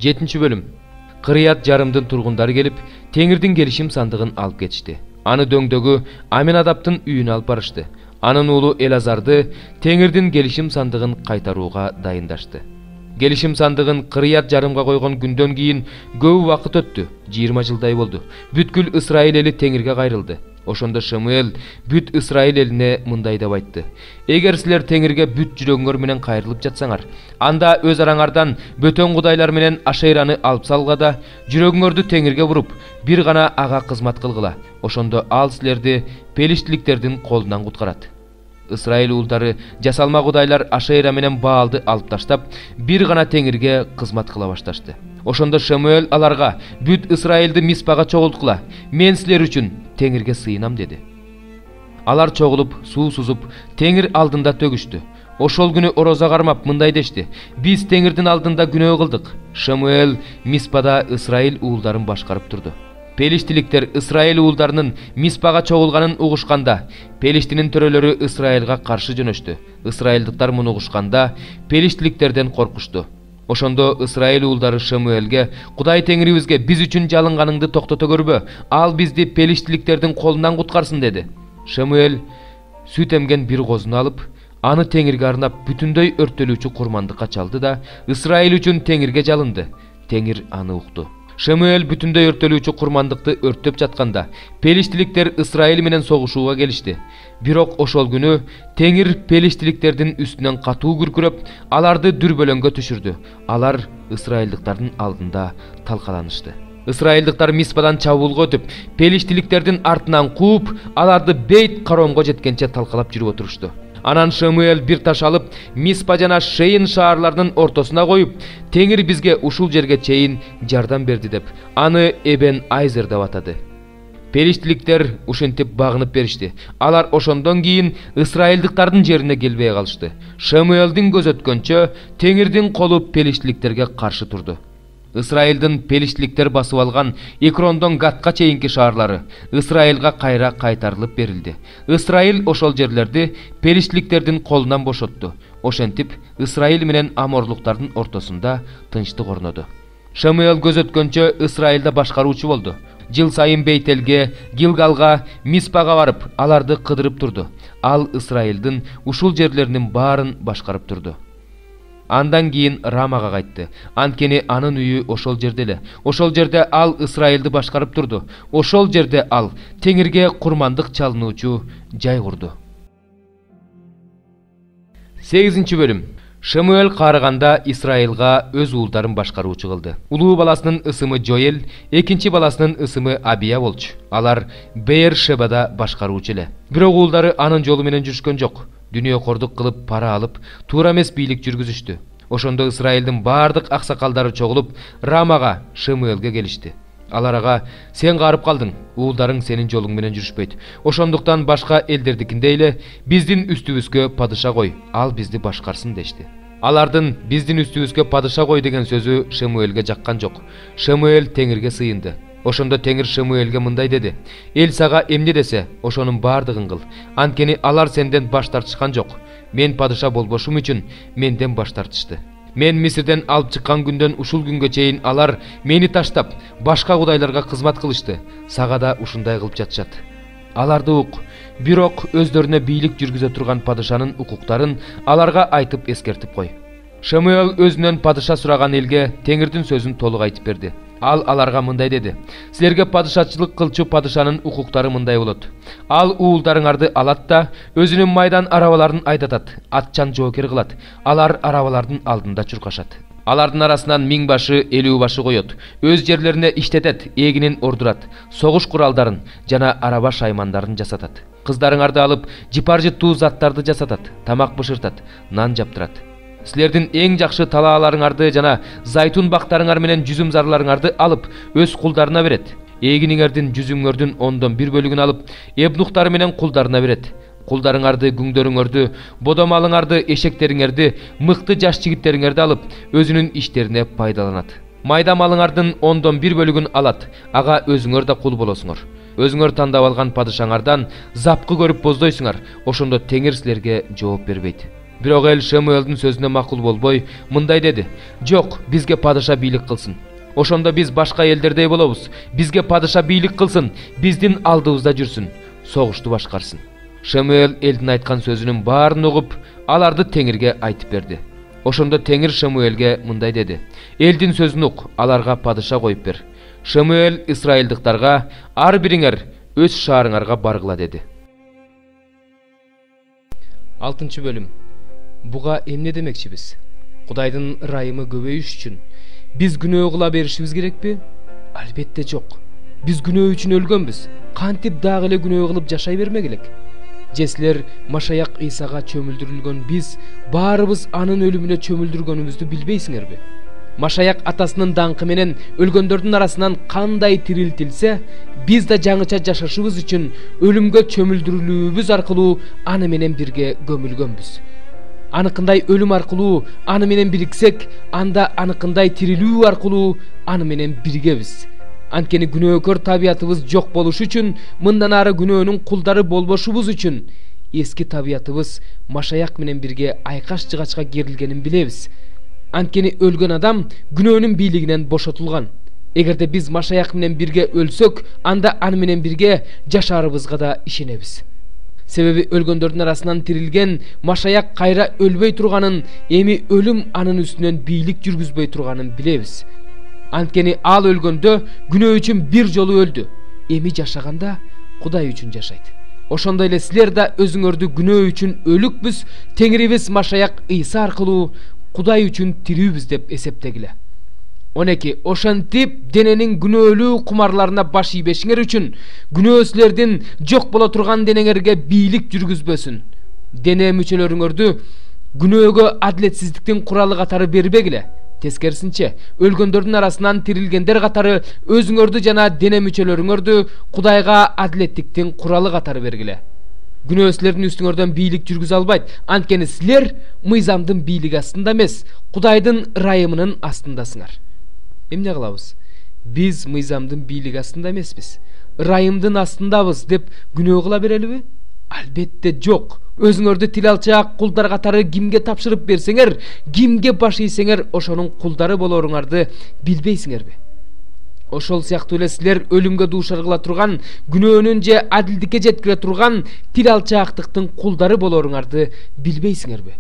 7 bölüm. Kırıyat jarımdын turgundары келип, Теңирдин келишим сандыгын алып кетишти. Аны дөңдөгү Аминадабтын үйүнө алып барышты. Анын уулу Элазарды Теңирдин келишим сандыгын кайтарууга дайындашты. Келишим сандыгын Кырыят жарымга койгон күндөн кийин көп убакыт өттү. 20 жылдай болду. Бүткүл Ысрайыл эли Теңирге кайрылды. Ошондо Шамуэл бүт Ысрайыл элине мындай деп айтты: Эгер силер Теңирге бүт жүрөгүңөр менен кайрылып жатсаңар, анда өз араңардан бөтөн кудайлар менен Ашераны алып салга да, жүрөгүңөрдү Теңирге буруп, бир гана ага кызмат кылгыла. Ошондо ал силерди пелиштиликтердин колунан куткарат. Ысрайыл уулдары жасалма кудайлар Ашера менен Баалды алып таштап, бир гана Теңирге кызмат кыла башташты. Ошондо Шамуэл аларга: бүт Ысрайылды Миспага чогулткула, мен силер үчүн Теңирге сыйынам деди. Алар чогулуп, суу сузуп, Теңир алдында төгүштү. Ошол күнү орозо кармап мындай дешти: биз Теңирдин алдында күнөө кылдык. Шамуэл Миспада Ысрайыл уулдарын башкарып турду. Пелиштиликтер Ысрайыл уулдарынын Миспага чогулганын угушканда, Пелиштинин төрөлөрү Ысрайылга каршы жөнөштү. Ысрайылдыктар муну угушканда, Пелиштиликтерден коркушту. Ошондо Ысрайыл уулдары Шамуэлге: Кудай Теңирибизге биз үчүн жалынганыңды токтото көрбө, ал бизди Пелиштиликтердин колунан куткарсын деди. Шамуэл сүт эмген бир козуну алып, аны Теңирге арнап бүтүндөй өрттөлүүчү курмандыкка чалды да, Ысрайыл үчүн Теңирге жалынды. Теңир аны укту. Шамуэл бүтүндөй өрттөлүүчү курмандыкты өрттөп жатканда, Пелиштиликтер Ысрайыл менен согушууга келишти. Бирок ошол күнү Теңир Пелиштиликтердин үстүнөн катуу күркүрөп, аларды дүрбөлөңгө түшүрдү. Алар Ысрайылдыктардын алдында талкаланышты. Ысрайылдыктар Миспадан чабуулга өтүп, Пелиштиликтердин артынан кууп, аларды Бейт Каромго жеткенче талкалап жүрүп отурушту. Анан Шамуэл бир таш алып, Миспа жана Шейин шаарларынын ортосуна коюп, Теңир бизге ушул жерге чейин жардам берди деп, аны Эбен Айзер деп атады. Пелиштиликтер ушинтип багынып беришти. Алар ошондон кийин Ысрайылдыктардын жерине келбей калышты. Шамуэлдин көз өткөнчө Теңирдин колу Пелиштиликтерге каршы турду. Ысрайылдын Пелиштиликтер басып алган Экрондон Гатка чейинки шаарлары Ысрайылга кайра кайтарылып берилди. Ысрайыл ошол жерлерди Пелиштиликтердин колунан бошотту. Ошентип Ысрайыл менен Аморлуктардын ортосунда тынчтык орноду. Шамуэл көз өткөнчө Ысрайылда башкаруучу болду. Жыл сайын Бейтелге, Гилгалга, Миспага барып, аларды кыдырып турду. Ал Ысрайылдын ушул жерлеринин баарын башкарып турду. Андан кийин Рамага кайтты. Анткени анын үйү ошол жерде эле. Ошол жерде ал Ысрайылды башкарып турду. Ошол жерде ал Теңирге курмандык чалынуучу жай курду. 8 бөлүм. Шамуэл карыганда Исрайылга өз уулдарын башкаруучу кылды. Улуу баласынын ысымы Жоэл, экинчи баласынын ысымы Абия болчу. Алар Беер-Шебада башкаруучу эле. Бирок уулдары анын жолу менен жүрүшкөн жок. Дүнүйөкордук кылып пара алып, туура эмес бийлик жүргүзүштү. Ошондо Ысрайылдын бардык аксакалдары чогулуп Рамага Шамуэлге келишти. Алар ага: сен карып калдың, уулдарың сенин жолуң менен жүрүшпөйт. Ошондуктан башка элдердикиндей эле биздин үстүбүзгө падыша кой, ал бизди башкарсын дешти. Алардын биздин үстүбүзгө падыша кой деген сөзү Шамуэлге жаккан жок. Шамуэл Теңирге сыйынды. Ошондо Теңир Шамуэлге мындай деди: эл сага эмне десе, ошонун бардыгын кыл. Анткени алар сенден баш тартышкан жок. Мен падыша болбошум үчүн менден баш тартышты. Мен Мисирден алып чыккан күндөн ушул күнгө чейин алар мени таштап, башка кудайларга кызмат кылышты. Сага да ушундай кылып жатышат. Аларды ук. Бирок өздөрүнө бийлик жүргүзө турган падышанын укуктарын аларга айтып эскертип кой. Шамуэл өзүнөн падыша сураган элге Теңирдин сөзүн толук айтып берди. Ал аларга мындай деди: силерге падышачылык кылчу падышанын укуктары мындай болот. Ал уулдарыңарды алат да өзүнүн майдан арабаларын айдатат, атчан жоокер кылат. Алар арабалардын алдында чуркашат. Алардын арасынан 1000 башы, 50 башы коет. Өз жерлерине иштетет, эгинин ордурат, согуш куралдарын жана араба шаймандарын жасатат. Кыздарыңарды алып, жипар-жыттуу заттарды жасатат, тамак бышыртат, нан жаптырат. Силердин эң жакшы талааларыңарды жана зайтун бактарыңар менен жүзүм зарларыңарды алып, өз кулдарына берет. Эгиниңердин жүзүңөрдүн 1/10 бөлүгүн алып, эбнухтары менен кулдарына берет. Кулдарыңарды, күңдөрүңөрдү, бодомалыңарды, эшектериңерди, мыкты жаш жигиттериңерди алып, өзүнүн иштерине пайдаланат. Майда малыңардын 1/10 бөлүгүн алат. Ага өзүңөр да кул болосуңор. Өзүңөр тандап алган падышаңардан запкы көрүп боздойсуңар. Ошондо Теңир силерге жооп бербейт. Бирок эл Шамуэлдин сөзүнө макул болбой мындай деди: "Жок, бизге падыша бийлик кылсын. Ошондо биз башка элдердей болобуз. Бизге падыша бийлик кылсын, биздин алдыбызда жүрсүн, согушту башкарсын." Шамуэл элдин айткан сөзүнүн баарын угуп, аларды Теңирге айтып берди. Ошондо Теңир Шамуэлге мындай деди: "Элдин сөзүн ук, аларга падыша коюп бер." Шамуэл Исраилдыктарга: "Ар бириңер өз шаарыңарга баргыла" деди. 6 бөлүм. Буга эмне демекчибиз? Кудайдын ырайымы көбөйүш үчүн биз күнөө кыла беришибиз керекпи? Албетте жок. Биз күнөө үчүн өлгөнбүз. Кантип дагы эле күнөө кылып жашай бермек элек? Силер Машаяк Исага чөмүлдүрүлгөн биз баарыбыз анын өлүмүнө чөмүлдүргөнүбүздү билбейсиңерби? Машаяк атасынын даңкы менен өлгөндөрдүн арасынан кандай тирилтилсе, биз да жаңыча жашашыбыз үчүн өлүмгө чөмүлдүрүлүүбүз аркылуу аны менен бирге көмүлгөнбүз. Аныкындай өлүм аркылуу аны менен бириксек, анда аныкындай тирилүү аркылуу аны менен биргебиз. Анткени күнөөкөр табиятыбыз жок болуш үчүн, мындан ары күнөөнүн кулдары болбошубуз үчүн эски табиятыбыз Машаяк менен бирге айкаш жыгачка керилгенин билебиз. Анткени өлгөн адам күнөөнүн бийлигинен бошотулган. Эгерде биз Машаяк менен бирге өлсөк, анда аны менен бирге жашаарыбызга да ишенебиз. Себеби өлгөндөрдүн арасынан тирилген Машаяк кайра өлбөй турганын, эми өлүм анын үстүнөн бийлик жүргүзбөй турганын билебиз. Анткени ал өлгөндө күнөө үчүн бир жолу өлдү. Эми жашаганда Кудай үчүн жашайт. Ошондой эле силер да өзүңөрдү күнөө үчүн өлүкпүз, Теңирибиз Машаяк Иса аркылуу Кудай үчүн тирүүбүз деп эсептегиле. 12. Ошентип дененин күнөөлүү кумарларына баш ийбешиңер үчүн күнөө силердин жок боло турган денеңерге бийлик жүргүзбөсүн. Дене мүчөлөрүңөрдү күнөөгө адилетсиздиктин куралы катары бербегиле. Тескерисинче, өлгөндөрдүн арасынан тирилгендер катары өзүңөрдү жана дене мүчөлөрүңөрдү Кудайга адилеттиктин куралы катары бергиле. Күнөө силердин үстүңөрдөн бийлик жүргүзө албайт. Анткени силер мыйзамдын бийлиги астында эмес, Кудайдын ырайымынын астындасыңар. Эмне кылабыз? Биз мыйзамдын бийлиги астында эмеспиз, ырайымдын астындабыз деп күнөө кыла берелиби? Албетте жок. Өзүңөрдү тил алчаак кулдар катары кимге тапшырып берсеңер, кимге баш ийсеңер, ошонун кулдары болоруңарды билбейсиңерби? Ошол сыяктуу эле силер өлүмгө дуушар кыла турган, күнөөнүн же адилдикке жеткире турган тил алчаактыктын кулдары болоруңарды билбейсиңерби?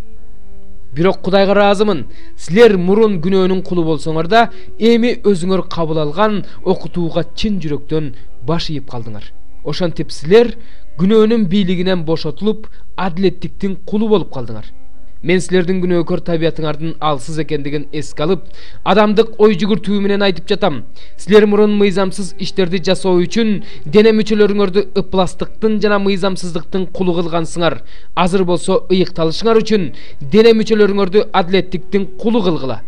Бирок Кудайга ыраазымын. Силер мурун күнөөнүн кулу болсоңор да, эми өзүңөр кабыл алган окутууга чын жүрөктөн баш ийип калдыңар. Ошентип силер күнөөнүн бийлигинен бошотулуп, адилеттиктин кулу болуп калдыңар. Мен силердин күнөөкөр табиятыңардын алсыз экендигин эске алып, адамдык ой жүгүртүү менен айтып жатам. Силер мурун мыйзамсыз иштерди жасоо үчүн дене мүчөлөрүңөрдү ыпластыктын жана мыйзамсыздыктын кулу кылгансыңар. Азыр болсо ыйыкталышыңар үчүн дене мүчөлөрүңөрдү адилеттиктин кулу кылгыла.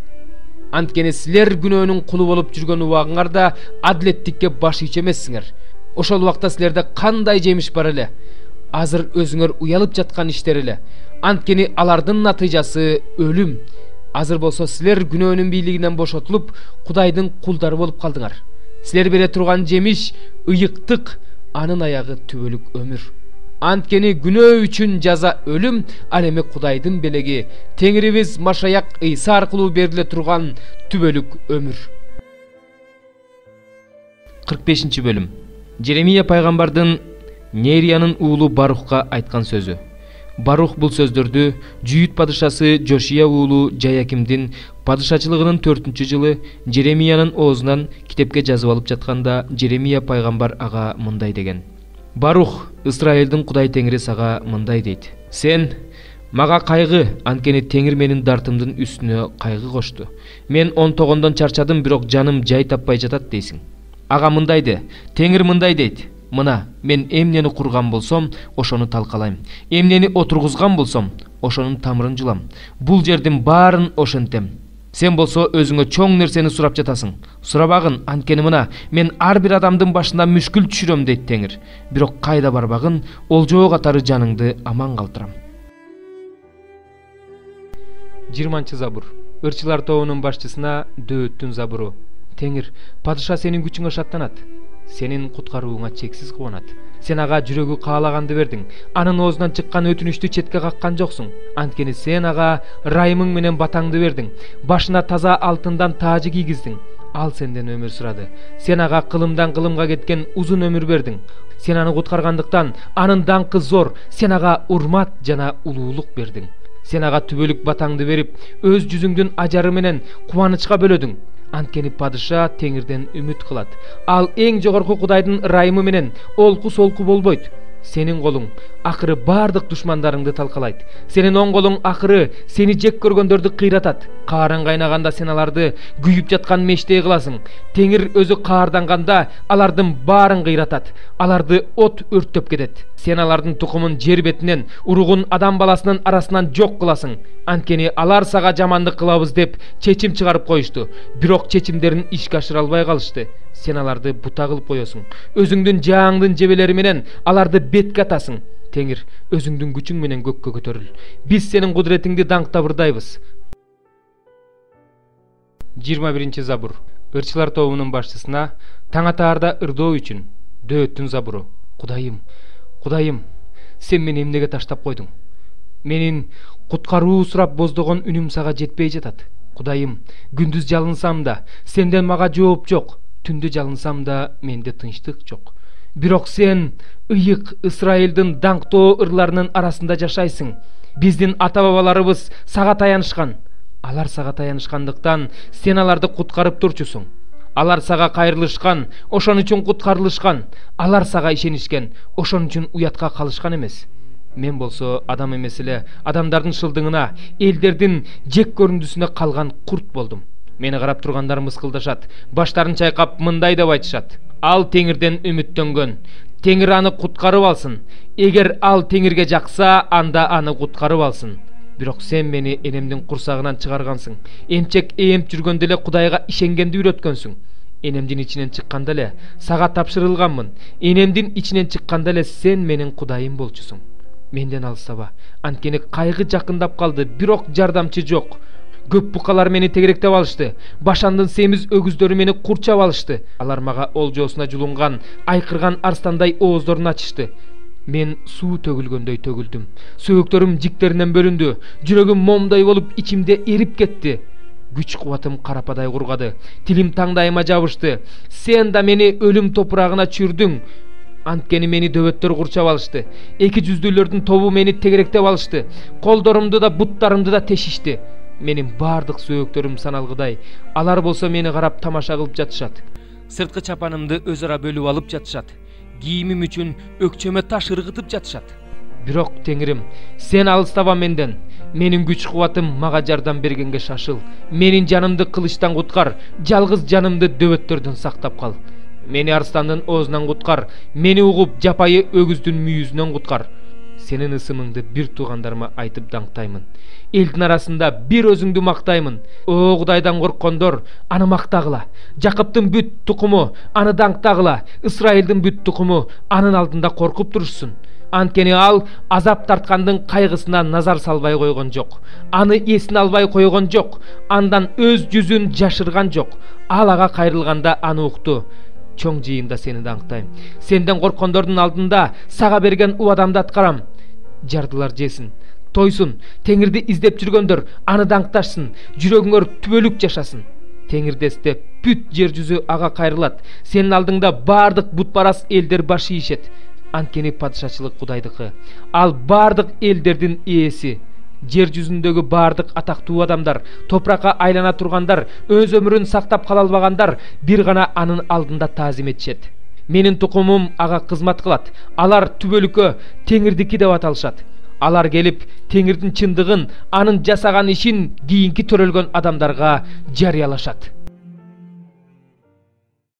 Анткени силер күнөөнүн кулу болуп жүргөн убагыңарда адилеттикке баш ийчү эмессиңер. Ошол убакта силерде кандай жемиш бар эле? Азыр өзүңөр уялып жаткан иштер эле. Анткени алардын натыйжасы өлүм. Азыр болсо силер күнөөнүн бийлигинен бошотулуп, Кудайдын кулдары болуп калдыңар. Силер бере турган жемиш ыйыктык, анын аягы түбөлүк өмүр. Анткени күнөө үчүн жаза өлүм, ал эми Кудайдын белеги, Теңирибиз Машаяк Иса аркылуу бериле турган түбөлүк өмүр. 45 бөлүм. Жеремия пайгамбардын Нериянын уулу Барухка айткан сөзү. Барух бул сөздөрдү Жүйүт падышасы Жошия уулу Жаякимдин падышачылыгынын 4-жылы Жеремиянын оозунан китепке жазып алып жатканда Жеремия пайгамбар ага мындай деген: Барух, Исраилдин Кудай Теңири сага мындай дейт: Сен мага кайгы, анткени Теңир менин дартымдын үстүнө кайгы кошту. Мен онтогондон чарчадым, бирок жаным жай таппай жатат дейсиң. Ага мындай де, Теңир мындай дейт: Мына, мен эмнени курган болсом, ошону талкалайм. Эмнени отургузган болсом, ошонун тамырын жулам. Бул жердин баарын ошентем. Сен болсо өзүңө чоң нерсени сурап жатасың. Сурабагын, анткени мына, мен ар бир адамдын башына мүшкүл түшүрөм дейт Теңир. Бирок кайда барбагын, олжоо катары жаныңды аман калтырам. 20 забур. Ырчылар тобунун башчысына Дөөттүн забуру. Теңир, падыша сенин күчүңө шаттанат. Сенин куткарууңа чексиз кубанат. Сен ага жүрөгү каалаганды бердиң. Анын оозунан чыккан өтүнүштү четке каккан жоксуң. Анткени сен ага ырайымың менен батаңды бердиң. Башына таза алтындан таажы кийгиздиң. Ал сенден өмүр сурады. Сен ага кылымдан кылымга кеткен узун өмүр бердиң. Сен аны куткаргандыктан анын даңкы зор. Сен ага урмат жана улуулук бердиң. Сен ага түбөлүк батаңды берип, өз жүзүңдүн ажары менен кубанычка бөлөдүң. Анткени падыша Теңирден үмүт кылат. Ал эң жогорку Кудайдын ырайымы менен олку-солку болбойт. Сенин колуң акыры бардык душмандарыңды талкалайт. Сенин оң колуң акыры сени жек көргөндөрдү кыйратат. Каарың кайнаганда сен аларды күйүп жаткан мештей кыласың. Теңир өзү каарданганда алардын баарын кыйратат. Аларды от өрттөп кетет. Сен алардын тукумун жер бетинен, уругун адам баласынын арасынан жок кыласың. Анткени алар сага жамандык кылабыз деп чечим чыгарып коюшту. Бирок чечимдерин ишке ашыра албай калышты. Сен аларды бута кылып коесуң. Өзүңдүн жааңдын жебелери менен аларды бетке атасың. Теңир, өзүңдүн күчүң менен көккө көтөрүл. Биз сенин кудуретиңди даңктабырдайбыз. 21 забур. Ырчылар тобунун башчысына таң атаарда ырдоо үчүн дөөттүн забуру. Кудайым, Кудайым, сен мени эмнеге таштап койдуң? Менин куткаруу сурап боздогон үнүм сага жетпей жатат. Кудайым, күндүз жалынсам да сенден мага жооп жок. Түндү жалынсам да менде тынчтык жок. Бирок сен ыйык Исраилдин даңктоо ырларынын арасында жашайсың. Биздин ата-бабаларыбыз сага таянышкан. Алар сага таянышкандыктан сен аларды куткарып турчусуң. Алар сага кайрылышкан, ошон үчүн куткарылышкан. Алар сага ишенишкен, ошон үчүн уятка калышкан эмес. Мен болсо адам эмес эле, адамдардын шылдыңына, элдердин жек көрүндүсүнө калган курт болдум. Мени карап тургандар мыскылдашат, баштарын чайкап мындай деп айтышат. Ал Теңирден үмүттөнгөн. Теңир аны куткарып алсын. Эгер ал Теңирге жакса, анда аны куткарып алсын. Бирок сен мени энемдин курсагынан чыгаргансың. Эмчек ээмп жүргөндө эле Кудайга ишенгенди үйрөткөнсүң. Энемдин ичинен чыкканда эле сага тапшырылганмын. Энемдин ичинен чыкканда эле сен менин Кудайым болчусуң. Менден алыстаба. Анткени кайгы жакындап калды, бирок жардамчы жок. Көп букалар мени тегеректеп алышты. Башандын семиз өгүздөрү мени курчап алышты. Алар мага олжоосуна жулунган, айкырган арстандай ооздорун ачышты. Мен суу төгүлгөндөй төгүлдүм. Сөөктөрүм жиктеринен бөлүндү. Жүрөгүм момдой болуп ичимде эрип кетти. Күч кубатым карападай кургады. Тилим таңдайыма жабышты. Сен да мени өлүм топурагына чүрдүң. Анткени мени дөбөттөр курчап алышты. Эки жүздүүлөрдүн тобу мени тегеректеп алышты. Колдорумду да буттарымды да тешишти. Менин бардык сөөктөрүм саналгыдай. Алар болсо мени карап тамаша кылып жатышат. Сырткы чапанымды өз ара бөлүп алып жатышат. Кийимим үчүн өкчөмө таш ыргытып жатышат. Бирок Теңирим, сен алыстаба менден. Менин күч кубатым мага жардам бергенге шашыл. Менин жанымды кылычтан куткар, жалгыз жанымды дөбөттөрдөн сактап кал. Мени арстандын оозунан куткар, мени угуп жапайы өгүздүн мүйүзүнөн куткар. Сенин ысымыңды бир туугандарыма айтып даңктаймын. Элдин арасында бир өзүңдү мактаймын. О Кудайдан корккондор, аны мактагыла. Жакыптын бүт тукуму аны даңктагыла. Исраилдин бүт тукуму анын алдында коркуп турушсун. Анткени ал азап тарткандын кайгысына назар салбай койгон жок. Аны эсине албай койгон жок. Андан өз жүзүн жашырган жок. Ал ага кайрылганда аны укту. Чоң жыйында сени даңктайм. Сенден корккондордун алдында сага берген убадамды аткарам. Жардылар жесин, тойсун. Теңирди издеп жүргөндөр аны даңкташсын. Жүрөгүңөр түбөлүк жашасын. Теңирди эстеп бүт жер жүзү ага кайрылат. Сенин алдыңда бардык бутбарас элдер баш ийишет. Анткени падышачылык Кудайдыкы. Ал бардык элдердин ээси. Жер жүзүндөгү бардык атактуу адамдар, топуракка айлана тургандар, өз өмүрүн сактап кала албагандар бир гана анын алдында таазим этишет. Менин тукумум ага кызмат кылат. Алар түбөлүккө Теңирдики деп аталышат. Алар келип Теңирдин чындыгын, анын жасаган ишин кийинки төрөлгөн адамдарга жарыялашат.